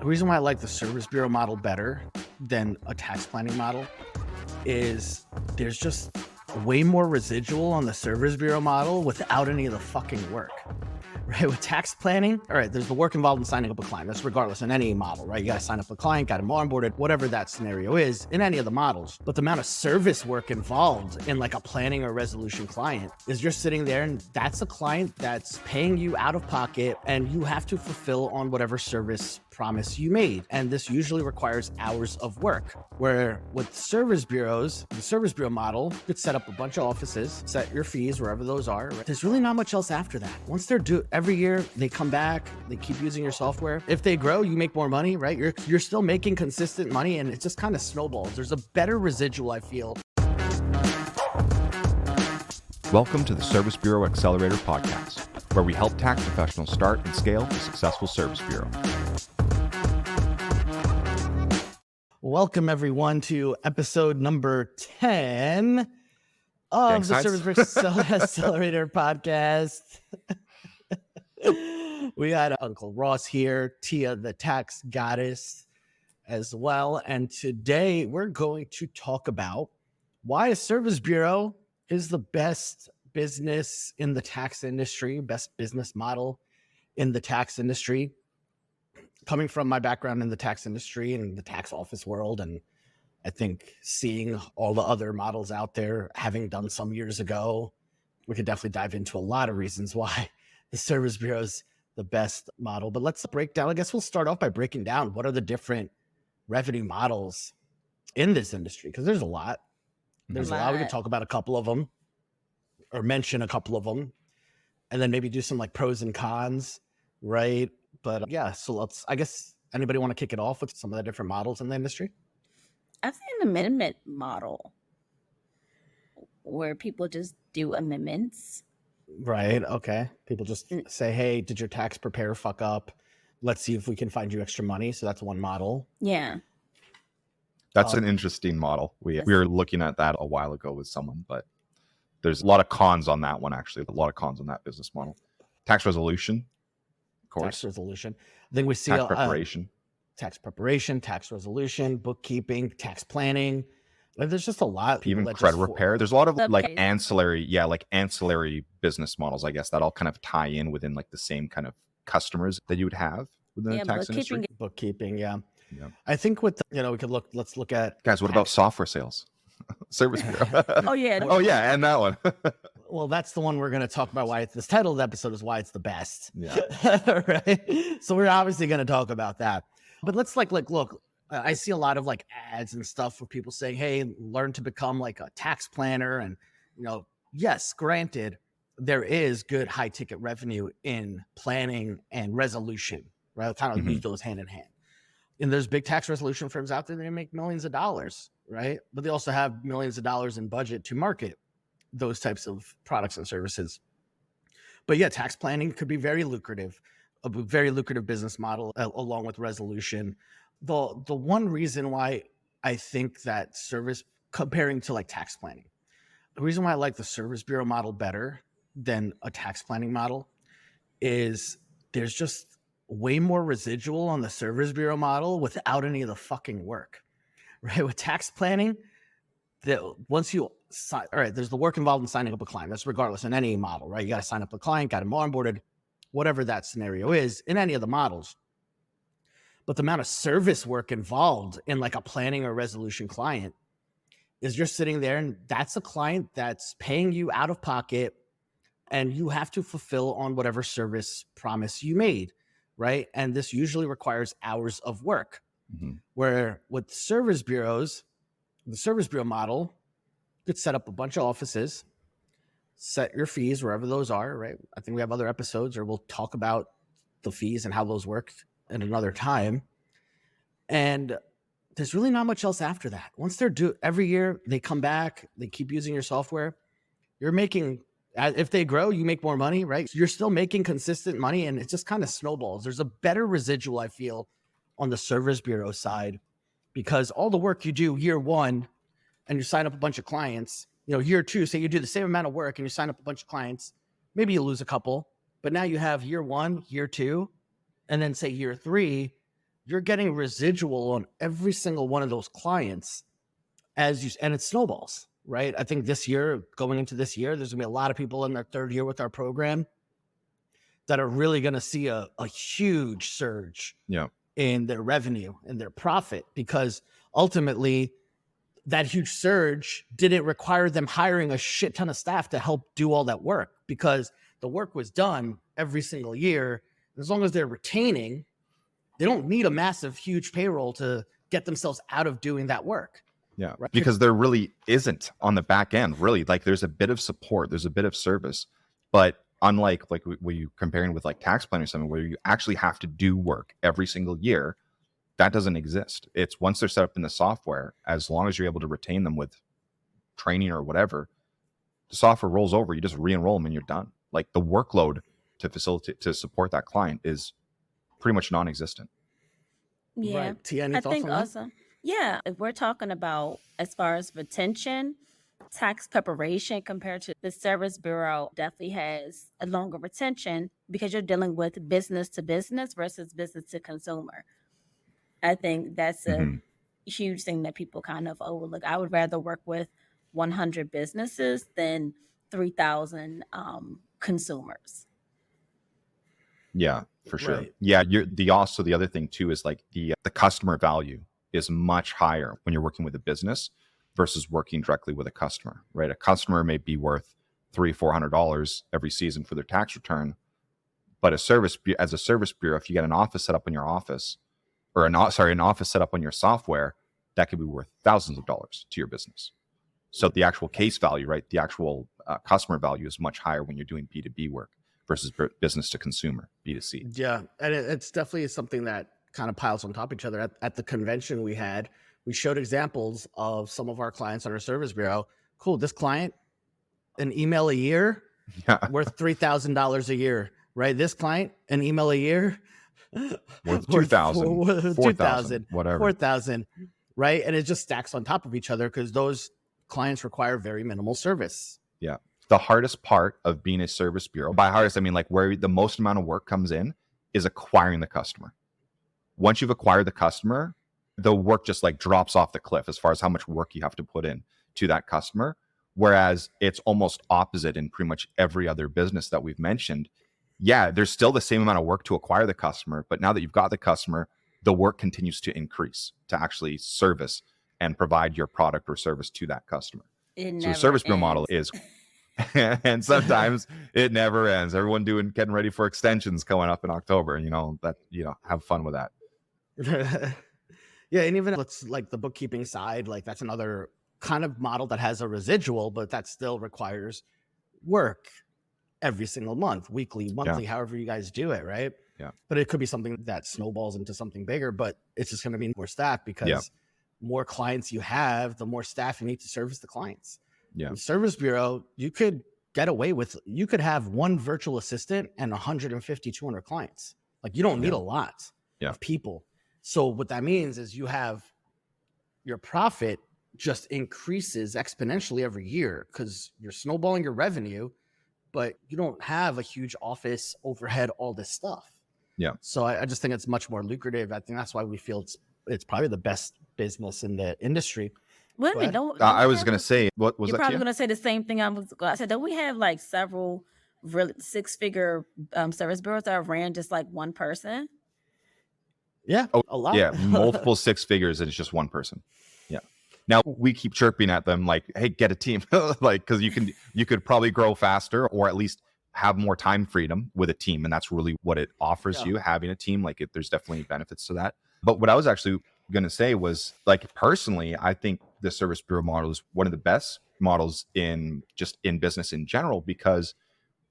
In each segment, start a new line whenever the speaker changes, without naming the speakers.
The reason why I like the service bureau model better than a tax planning model is there's just way more residual on the service bureau model without any of the fucking work. Right? With tax planning, all right, there's the work involved in signing up a client. That's regardless in any model, right? You got to sign up a client, got him onboarded, whatever that scenario is in any of the models. But the amount of service work involved in like a planning or resolution client is you're sitting there and that's a client that's paying you out of pocket and you have to fulfill on whatever service promise you made. And this usually requires hours of work. Where with service bureaus, the service bureau model, you could set up a bunch of offices, set your fees wherever those are. Right? There's really not much else after that. Once they're due, every year they come back, they keep using your software. If they grow, you make more money, right? You're still making consistent money and it just kind of snowballs. There's a better residual, I feel.
Welcome to the Service Bureau Accelerator podcast, where we help tax professionals start and scale a successful service bureau.
Welcome, everyone, to episode number 10 of the Service Bureau Accelerator podcast. We had Uncle Ross here, Tia, the tax goddess, as well. And today we're going to talk about why a service bureau is the best business in the tax industry, best business model in the tax industry. Coming from my background in the tax industry and the tax office world, and I think seeing all the other models out there, having done some years ago, we could definitely dive into a lot of reasons why the service bureau is the best model. But let's break down. I guess we'll start off by breaking down what are the different revenue models in this industry, because there's a lot. There's a lot. We could talk about a couple of them or mention a couple of them, and then maybe do some like pros and cons, right? But yeah, so I guess, anybody want to kick it off with some of the different models in the industry?
I've seen an amendment model where people just do amendments.
Right. Okay. People just say, hey, did your tax preparer fuck up? Let's see if we can find you extra money. So that's one model.
Yeah.
That's an interesting model. We were looking at that a while ago with someone, but there's a lot of cons on that one, actually. A lot of cons on that business model. Tax resolution.
Tax resolution. Then we see
tax preparation,
tax resolution, bookkeeping, tax planning. Like, there's just a lot.
Even credit repair. There's a lot of like ancillary business models, I guess, that all kind of tie in within like the same kind of customers that you would have within the tax industry.
Bookkeeping, yeah. I think with we could let's look at
guys. What about software sales? Service bureau.
Oh yeah,
and that one.
Well, that's the one we're going to talk about. Why this title of the episode is why it's the best.
Yeah.
Right. So we're obviously going to talk about that. But let's look. I see a lot of like ads and stuff where people say, "Hey, learn to become like a tax planner." And yes, granted, there is good high ticket revenue in planning and resolution. Right, kind of those hand in hand. And there's big tax resolution firms out there that make millions of dollars, right? But they also have millions of dollars in budget to market those types of products and services. But yeah, tax planning could be very lucrative, a very lucrative business model along with resolution. The one reason why I think that service, comparing to like tax planning, the reason why I like the service bureau model better than a tax planning model is there's just way more residual on the service bureau model without any of the fucking work. Right? With tax planning, once you sign, all right, there's the work involved in signing up a client. That's regardless in any model, right? You got to sign up a client, got him onboarded, whatever that scenario is in any of the models. But the amount of service work involved in like a planning or resolution client is you're sitting there and that's a client that's paying you out of pocket and you have to fulfill on whatever service promise you made, right? And this usually requires hours of work. Where with service bureaus, the service bureau model, you could set up a bunch of offices, set your fees wherever those are, right? I think we have other episodes or we'll talk about the fees and how those work at another time. And there's really not much else after that. Once they're due, every year they come back, they keep using your software. You're making, if they grow, you make more money, right? You're still making consistent money and it just kind of snowballs. There's a better residual, I feel, on the service bureau side, because all the work you do year one and you sign up a bunch of clients, year two, say you do the same amount of work and you sign up a bunch of clients, maybe you lose a couple, but now you have year one, year two, and then say year three, you're getting residual on every single one of those clients and it snowballs, right? I think this year, going into this year, there's gonna be a lot of people in their third year with our program that are really gonna see a huge surge
Yeah.
in their revenue and their profit, because ultimately that huge surge didn't require them hiring a shit ton of staff to help do all that work, because the work was done every single year. As long as they're retaining, they don't need a massive, huge payroll to get themselves out of doing that work.
Yeah.
Right.
Because there really isn't on the back end, really. Like there's a bit of support, there's a bit of service, but unlike like what you comparing with like tax planning or something where you actually have to do work every single year, that doesn't exist. It's once they're set up in the software, as long as you're able to retain them with training or whatever, the software rolls over, you just re-enroll them and you're done. Like the workload to facilitate, to support that client is pretty much non-existent.
Yeah.
Right. Tia, any
I
thoughts
think
on that?
also, yeah, if we're talking about as far as retention, tax preparation compared to the service bureau definitely has a longer retention because you're dealing with business to business versus business to consumer. I think that's a
Mhm.
huge thing that people kind of overlook. I would rather work with 100 businesses than 3,000 consumers.
Yeah, for sure.
Right.
Yeah, the other thing too is like the customer value is much higher when you're working with a business versus working directly with a customer, right? A customer may be worth $300-400 every season for their tax return, but as a service bureau, if you get an office set up in your office, or an office set up on your software, that could be worth thousands of dollars to your business. So the actual case value, right? The actual customer value is much higher when you're doing B2B work versus business to consumer, B2C.
Yeah, and it's definitely something that kind of piles on top of each other. At the convention we showed examples of some of our clients on our service bureau. Cool, this client, an email a year,
Yeah,
worth $3,000 a year, right? This client, an email a year,
worth 2,000, 4,000,
2,000,
whatever.
4,000, right? And it just stacks on top of each other because those clients require very minimal service.
Yeah. The hardest part of being a service bureau, by hardest, I mean like where the most amount of work comes in, is acquiring the customer. Once you've acquired the customer, the work just like drops off the cliff as far as how much work you have to put in to that customer. Whereas it's almost opposite in pretty much every other business that we've mentioned. Yeah, there's still the same amount of work to acquire the customer, but now that you've got the customer, the work continues to increase to actually service and provide your product or service to that customer.
It
So the
never
service bureau model
ends.
is, and sometimes it never ends. Everyone getting ready for extensions coming up in October, and have fun with that.
Yeah, and even let's like the bookkeeping side, like that's another kind of model that has a residual, but that still requires work every single month, weekly, monthly, however you guys do it, right?
Yeah.
But it could be something that snowballs into something bigger, but it's just going to be more staff because more clients you have, the more staff you need to service the clients.
Yeah.
In service bureau, you could have one virtual assistant and 150, 200 clients. Like you don't need a lot of people. So what that means is you have your profit just increases exponentially every year because you're snowballing your revenue, but you don't have a huge office overhead, all this stuff.
Yeah.
So I just think it's much more lucrative. I think that's why we feel it's probably the best business in the industry.
Wait a minute, don't
I
we
was
have
going to say, what was
You're
that?
probably
Tia?
going to say the same thing I said. Don't we have like several really six-figure service bureaus that ran just like one person?
Yeah,
Oh,
a lot.
Yeah, multiple six figures and it's just one person. Yeah. Now we keep chirping at them like, hey, get a team. Like, because you could probably grow faster or at least have more time freedom with a team. And that's really what it offers you, having a team. Like there's definitely benefits to that. But what I was actually going to say was, like, personally, I think the service bureau model is one of the best models in business in general, because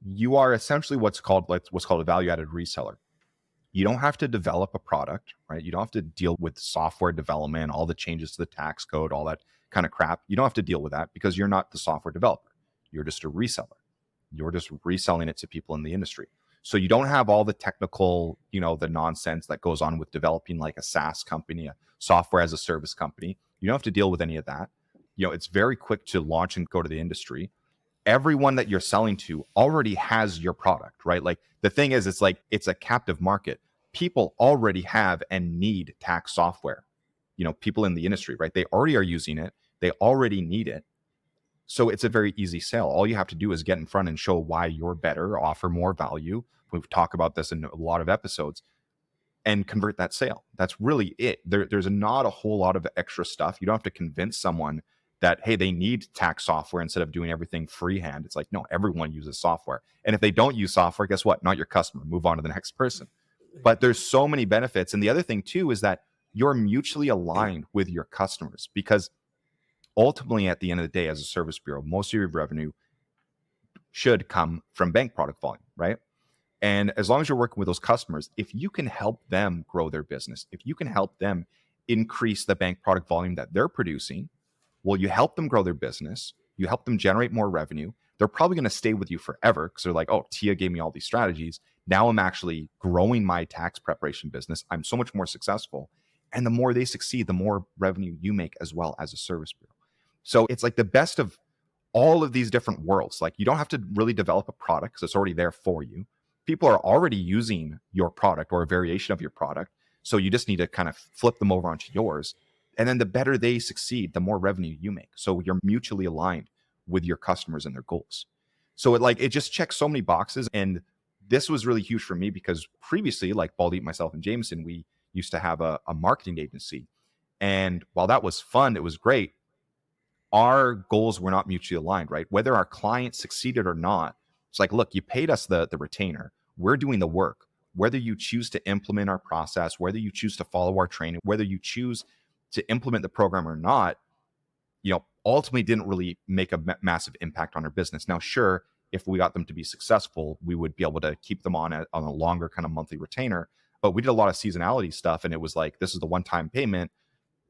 you are essentially what's called a value added reseller. You don't have to develop a product, right? You don't have to deal with software development, all the changes to the tax code, all that kind of crap. You don't have to deal with that because you're not the software developer. You're just a reseller. You're just reselling it to people in the industry. So you don't have all the technical, the nonsense that goes on with developing like a SaaS company, a software as a service company. You don't have to deal with any of that. It's very quick to launch and go to the industry. Everyone that you're selling to already has your product, right? Like the thing is, it's a captive market. people already have and need tax software. People in the industry, right? They already are using it. They already need it. So it's a very easy sale. All you have to do is get in front and show why you're better, offer more value. We've talked about this in a lot of episodes, and convert that sale. That's really it. There's not a whole lot of extra stuff. You don't have to convince someone that, hey, they need tax software instead of doing everything freehand. It's like, no, everyone uses software. And if they don't use software, guess what? Not your customer. Move on to the next person. But there's so many benefits. And the other thing too is that you're mutually aligned with your customers, because ultimately at the end of the day, as a service bureau, most of your revenue should come from bank product volume, right? And as long as you're working with those customers, if you can help them grow their business, if you can help them increase the bank product volume that they're producing, well, you help them grow their business, you help them generate more revenue. They're probably going to stay with you forever because they're like, oh, Tia gave me all these strategies. Now I'm actually growing my tax preparation business. I'm so much more successful. And the more they succeed, the more revenue you make as well as a service bureau. So it's like the best of all of these different worlds. Like, you don't have to really develop a product because it's already there for you. People are already using your product or a variation of your product. So you just need to kind of flip them over onto yours. And then the better they succeed, the more revenue you make. So you're mutually aligned with your customers and their goals. So it just checks so many boxes. And this was really huge for me because previously, like Baldeep, myself, and Jameson, we used to have a marketing agency. And while that was fun, it was great, our goals were not mutually aligned, right? Whether our client succeeded or not, it's like, look, you paid us the retainer. We're doing the work. Whether you choose to implement our process, whether you choose to follow our training, whether you choose to implement the program or not, ultimately didn't really make a massive impact on our business. Now, sure, if we got them to be successful, we would be able to keep them on a longer kind of monthly retainer. But we did a lot of seasonality stuff, and it was like, this is the one-time payment.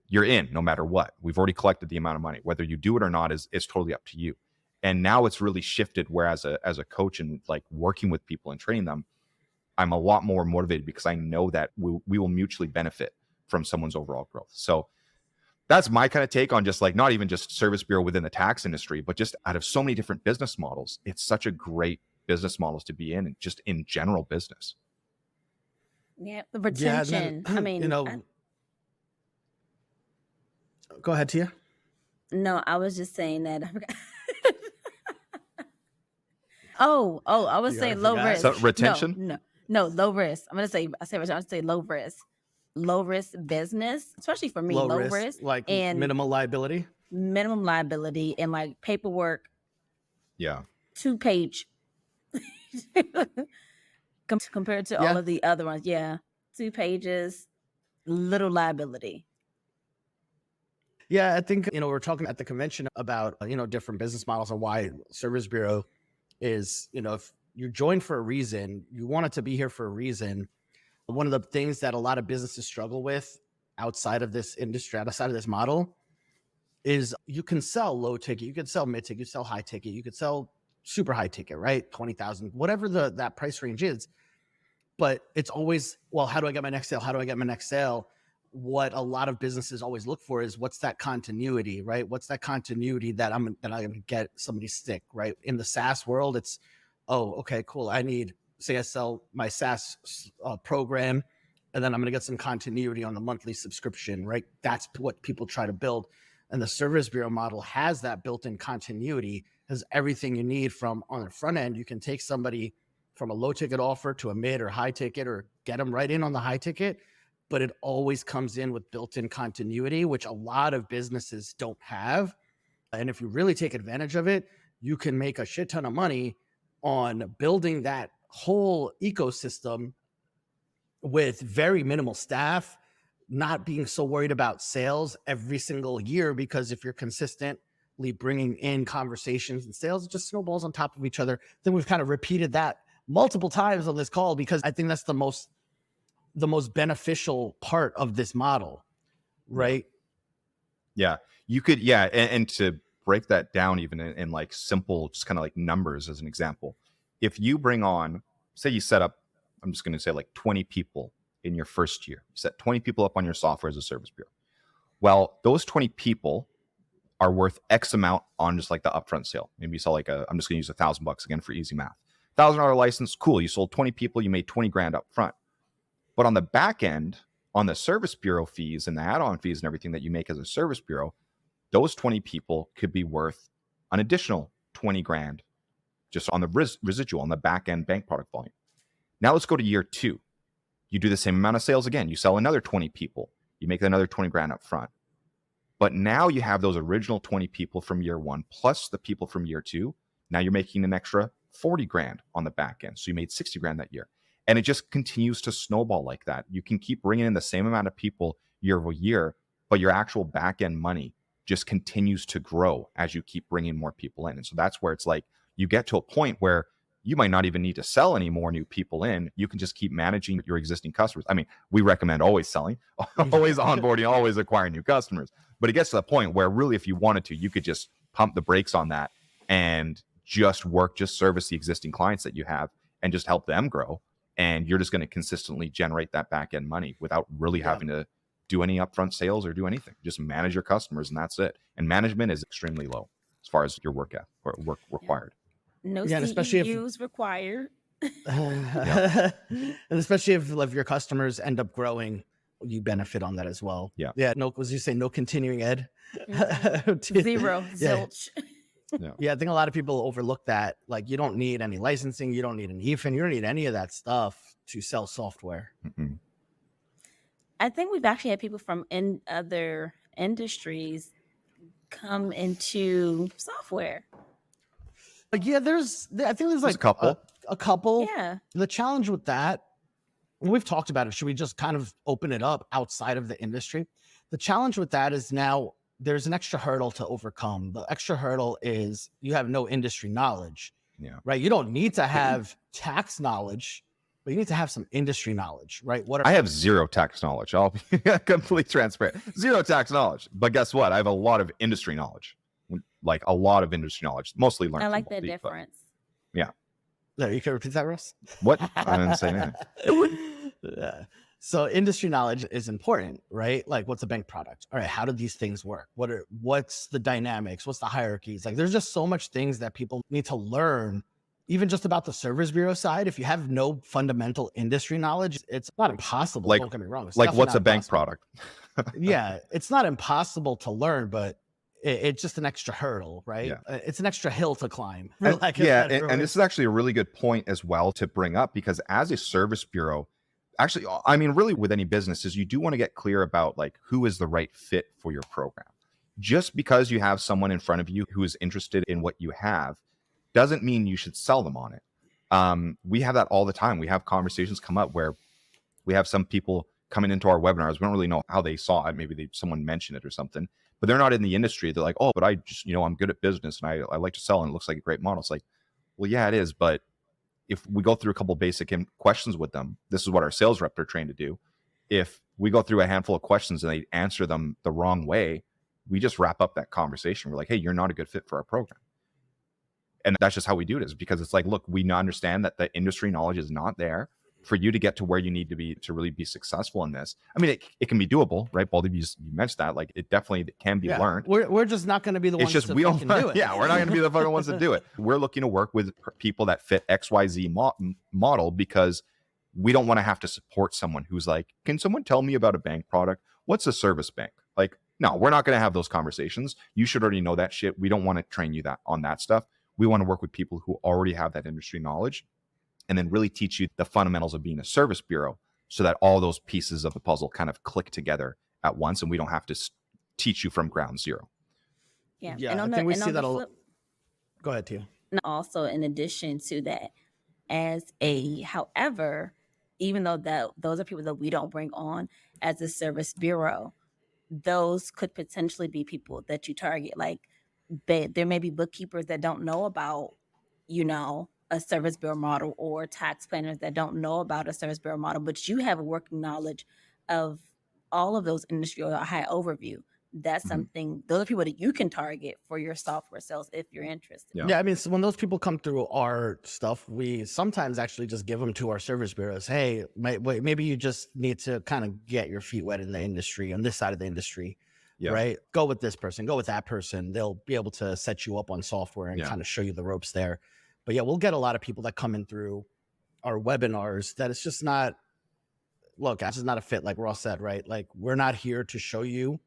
You're in no matter what. We've already collected the amount of money. Whether you do it or not is totally up to you. And now it's really shifted where as a coach and like working with people and training them, I'm a lot more motivated because I know that we will mutually benefit from someone's overall growth. So that's my kind of take on just like, not even just service bureau within the tax industry, but just out of so many different business models. It's such a great business models to be in, and just in general business.
Yeah, the retention. I mean,
go ahead, Tia.
No, I was just saying that. I was saying low risk.
So retention?
No, low risk. I'm gonna say low risk. Low risk business, especially for me, low risk
like
and
minimal liability
and like paperwork.
Yeah.
2-page compared to all of the other ones. Yeah. 2 pages, little liability.
Yeah, I think, we're talking at the convention about, different business models and why Service Bureau is, if you join for a reason, you want it to be here for a reason. One of the things that a lot of businesses struggle with outside of this industry, outside of this model, is you can sell low ticket, you could sell mid ticket, you sell high ticket, you could sell super high ticket, right? 20,000, whatever that price range is. But it's always, well, how do I get my next sale? How do I get my next sale? What a lot of businesses always look for is, what's that continuity, right? What's that continuity that I'm going to get somebody stick, right? In the SaaS world, it's, oh, okay, cool. Say I sell my SaaS program, and then I'm going to get some continuity on the monthly subscription, right? That's what people try to build. And the Service Bureau model has that built-in continuity, has everything you need from on the front end. You can take somebody from a low ticket offer to a mid or high ticket, or get them right in on the high ticket, but it always comes in with built-in continuity, which a lot of businesses don't have. And if you really take advantage of it, you can make a shit ton of money on building that whole ecosystem with very minimal staff, not being so worried about sales every single year, because if you're consistently bringing in conversations and sales, it just snowballs on top of each other. Then we've kind of repeated that multiple times on this call, because I think that's the most beneficial part of this model, right?
Yeah, you could. Yeah. And to break that down even in like simple, just kind of like numbers as an example, if you bring on, say you set up, I'm just going to say like 20 people in your first year, you set 20 people up on your software as a service bureau. Well, those 20 people are worth X amount on just like the upfront sale. Maybe you sell like I'm just going to use $1,000 again for easy math. $1,000 license. Cool. You sold 20 people. You made 20 grand up front. But on the back end, on the service bureau fees and the add-on fees and everything that you make as a service bureau, those 20 people could be worth an additional 20 grand just on the residual on the back end bank product volume. Now let's go to year 2. You do the same amount of sales again. You sell another 20 people. You make another 20 grand up front. But now you have those original 20 people from year 1 plus the people from year 2. Now you're making an extra 40 grand on the back end. So you made 60 grand that year. And it just continues to snowball like that. You can keep bringing in the same amount of people year over year, but your actual back end money just continues to grow as you keep bringing more people in. And so that's where it's like you get to a point where you might not even need to sell any more new people in. You can just keep managing your existing customers. I mean, we recommend always selling, always onboarding, always acquiring new customers. But it gets to the point where really, if you wanted to, you could just pump the brakes on that and just service the existing clients that you have and just help them grow. And you're just going to consistently generate that back end money without really having to do any upfront sales or do anything. Just manage your customers and that's it. And management is extremely low as far as your work required.
No
Yeah, and especially if-
CEUs required.
And especially if your customers end up growing, you benefit on that as well. Yeah. No, was you say no continuing ed?
Zero. Zilch.
Yeah, I think a lot of people overlook that. Like, you don't need any licensing, you don't need an EFIN, you don't need any of that stuff to sell software.
Mm-mm.
I think we've actually had people from other industries come into software.
Like, yeah, I think there's like
a couple.
Yeah.
The challenge with that, we've talked about it. Should we just kind of open it up outside of the industry? The challenge with that is now there's an extra hurdle to overcome. The extra hurdle is you have no industry knowledge.
Yeah.
Right. You don't need to have tax knowledge, but you need to have some industry knowledge, right?
I have zero tax knowledge. I'll be completely transparent. Zero tax knowledge. But guess what? I have a lot of industry knowledge. Like a lot of industry knowledge, mostly learned.
I like that difference.
Yeah.
No, you can repeat that, Russ?
What? I didn't say anything.
Yeah. So industry knowledge is important, right? Like, what's a bank product? All right, how do these things work? What's the dynamics? What's the hierarchies? Like, there's just so much things that people need to learn, even just about the service bureau side. If you have no fundamental industry knowledge, it's not impossible.
Like,
don't get me wrong. It's
like, what's a bank
impossible.
product?
Yeah, it's not impossible to learn, but it's just an extra hurdle, right?
Yeah.
It's an extra hill to climb.
And this is actually a really good point as well to bring up, because as a service bureau, actually, I mean, really with any businesses, you do want to get clear about like who is the right fit for your program. Just because you have someone in front of you who is interested in what you have doesn't mean you should sell them on it. We have that all the time. We have conversations come up where we have some people coming into our webinars. We don't really know how they saw it. Maybe someone mentioned it or something, but they're not in the industry. They're like, oh, but I just, I'm good at business and I like to sell and it looks like a great model. It's like, well, yeah, it is. But if we go through a couple of basic questions with them, this is what our sales reps are trained to do. If we go through a handful of questions and they answer them the wrong way, we just wrap up that conversation. We're like, hey, you're not a good fit for our program. And that's just how we do it, is because it's like, look, we understand that the industry knowledge is not there for you to get to where you need to be to really be successful in this. I mean, it can be doable, right? Both of you mentioned that. Like, it definitely can be learned.
We're just not going to be the ones
to do it. Yeah, we're not going to be the fucking ones that do it. We're looking to work with people that fit XYZ model, because we don't want to have to support someone who's like, can someone tell me about a bank product? What's a service bank? Like, no, we're not going to have those conversations. You should already know that shit. We don't want to train you on that stuff. We want to work with people who already have that industry knowledge, and then really teach you the fundamentals of being a service bureau, so that all those pieces of the puzzle kind of click together at once, and we don't have to teach you from ground zero.
Yeah.
And I think we see that go ahead, Tia.
And also, in addition to that, however, even though those are people that we don't bring on as a service bureau, those could potentially be people that you target. Like, there may be bookkeepers that don't know about, a service bureau model, or tax planners that don't know about a service bureau model, but you have a working knowledge of all of those industry, or a high overview. That's something, those are people that you can target for your software sales if you're interested.
Yeah, I mean, so when those people come through our stuff, we sometimes actually just give them to our service bureaus. Hey, maybe you just need to kind of get your feet wet in the industry, on this side of the industry. Yeah. Right? Go with this person, go with that person. They'll be able to set you up on software and kind of show you the ropes there. But yeah, we'll get a lot of people that come in through our webinars that it's just not, look, this is not a fit. Like Ross said, right? Like we're not here to show you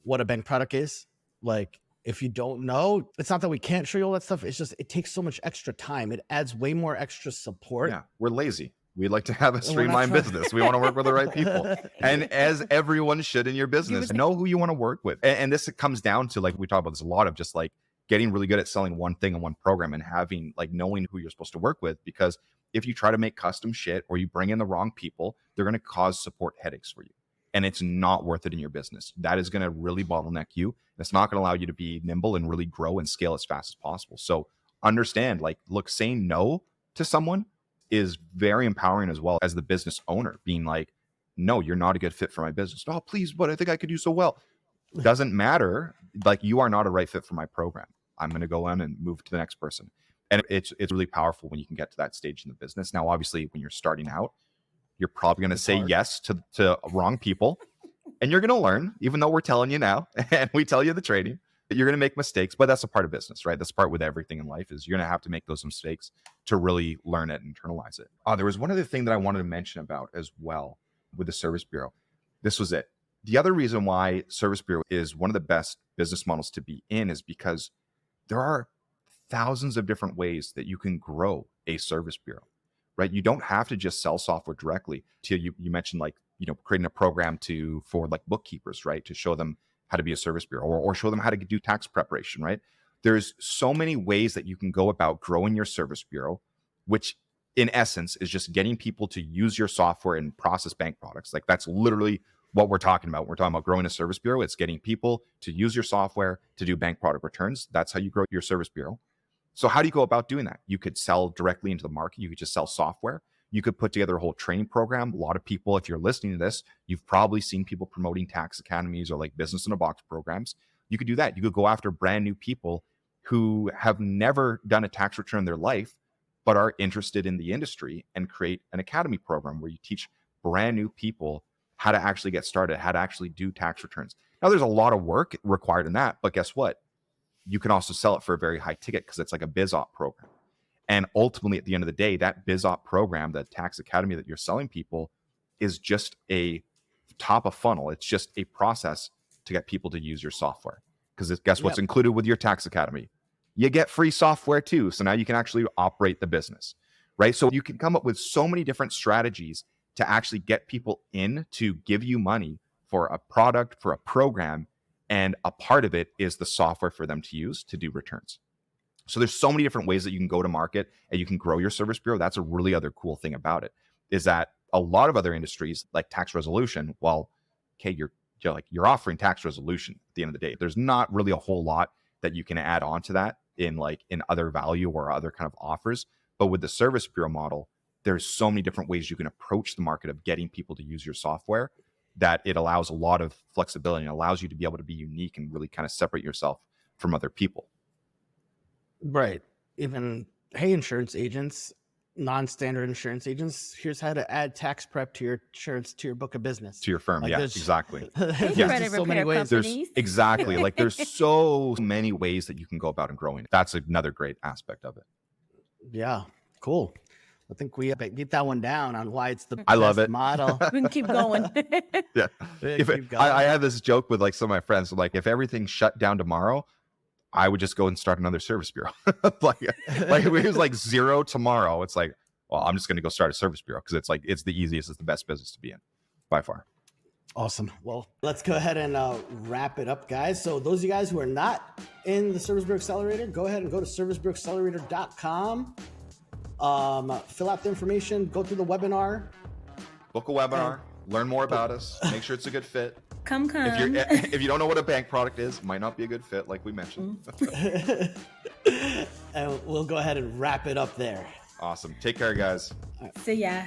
what a bank product is. Like if you don't know, it's not that we can't show you all that stuff. It's just, it takes so much extra time. It adds way more extra support.
Yeah, we're lazy. We like to have a
And we're not
streamlined
trying-
business. We want to work with the right people. And as everyone should in your business, know who you want to work with. And this comes down to, like, we talk about this a lot, of just like getting really good at selling one thing and one program, and having like knowing who you're supposed to work with. Because if you try to make custom shit or you bring in the wrong people, they're going to cause support headaches for you. And it's not worth it in your business. That is going to really bottleneck you. It's not going to allow you to be nimble and really grow and scale as fast as possible. So understand, like, look, saying no to someone is very empowering, as well as the business owner being like, no, you're not a good fit for my business. Oh, please, but I think I could do so well. Doesn't matter. Like, you are not a right fit for my program. I'm going to go in and move to the next person. And it's really powerful when you can get to that stage in the business. Now, obviously, when you're starting out, you're probably going to say
hard.
yes to wrong people, and you're going to learn, even though we're telling you now and we tell you the training, that you're going to make mistakes. But that's a part of business, right? That's part with everything in life, is you're going to have to make those mistakes to really learn it and internalize it. There was one other thing that I wanted to mention about as well with the Service Bureau. This was it. The other reason why Service Bureau is one of the best business models to be in is because there are thousands of different ways that you can grow a service bureau, right? You don't have to just sell software directly. You mentioned, like, creating a program for like bookkeepers, right? To show them how to be a service bureau, or show them how to do tax preparation, right? There's so many ways that you can go about growing your service bureau, which in essence is just getting people to use your software and process bank products. Like, that's literally what we're talking about. We're talking about growing a service bureau. It's getting people to use your software to do bank product returns. That's how you grow your service bureau. So how do you go about doing that? You could sell directly into the market. You could just sell software. You could put together a whole training program. A lot of people, if you're listening to this, you've probably seen people promoting tax academies or like business in a box programs. You could do that. You could go after brand new people who have never done a tax return in their life, but are interested in the industry, and create an academy program where you teach brand new people how to actually get started, how to actually do tax returns. Now, there's a lot of work required in that, but guess what? You can also sell it for a very high ticket, because it's like a biz op program. And ultimately, at the end of the day, that biz op program, the tax academy that you're selling people, is just a top of funnel. It's just a process to get people to use your software. Because guess what's included with your tax academy? You get free software too. So now you can actually operate the business, right? So you can come up with so many different strategies to actually get people in to give you money for a product, for a program. And a part of it is the software for them to use to do returns. So there's so many different ways that you can go to market and you can grow your service bureau. That's a really other cool thing about it, is that a lot of other industries like tax resolution, well, okay, you're offering tax resolution at the end of the day. There's not really a whole lot that you can add on to that in other value or other kind of offers. But with the service bureau model, there's so many different ways you can approach the market of getting people to use your software, that it allows a lot of flexibility and allows you to be able to be unique and really kind of separate yourself from other people.
Right. Even, hey, insurance agents, non-standard insurance agents, here's how to add tax prep to your insurance, to your book of business.
To your firm.
Like,
Yeah,
there's-
exactly.
Hey,
There's
credit
just so many
repair
ways.
companies.
Exactly. Like, there's so many ways that you can go about and growing. That's another great aspect of it.
Yeah, cool. I think we beat that one down on why it's the
I love
best
it.
model.
We can keep going.
Yeah. If
Keep going.
I had this joke with like some of my friends, like, if everything shut down tomorrow, I would just go and start another service bureau. like if it was like zero tomorrow, it's like, well, I'm just going to go start a service bureau, because it's like, it's the easiest, it's the best business to be in by far.
Awesome. Well, let's go ahead and wrap it up, guys. So those of you guys who are not in the Service Bureau Accelerator, go ahead and go to servicebureauaccelerator.com. Fill out the information, go through the webinar.
Book a webinar, learn more about us, make sure it's a good fit.
Come.
If you don't know what a bank product is, it might not be a good fit, like we mentioned.
And we'll go ahead and wrap it up there.
Awesome. Take care, guys.
See ya.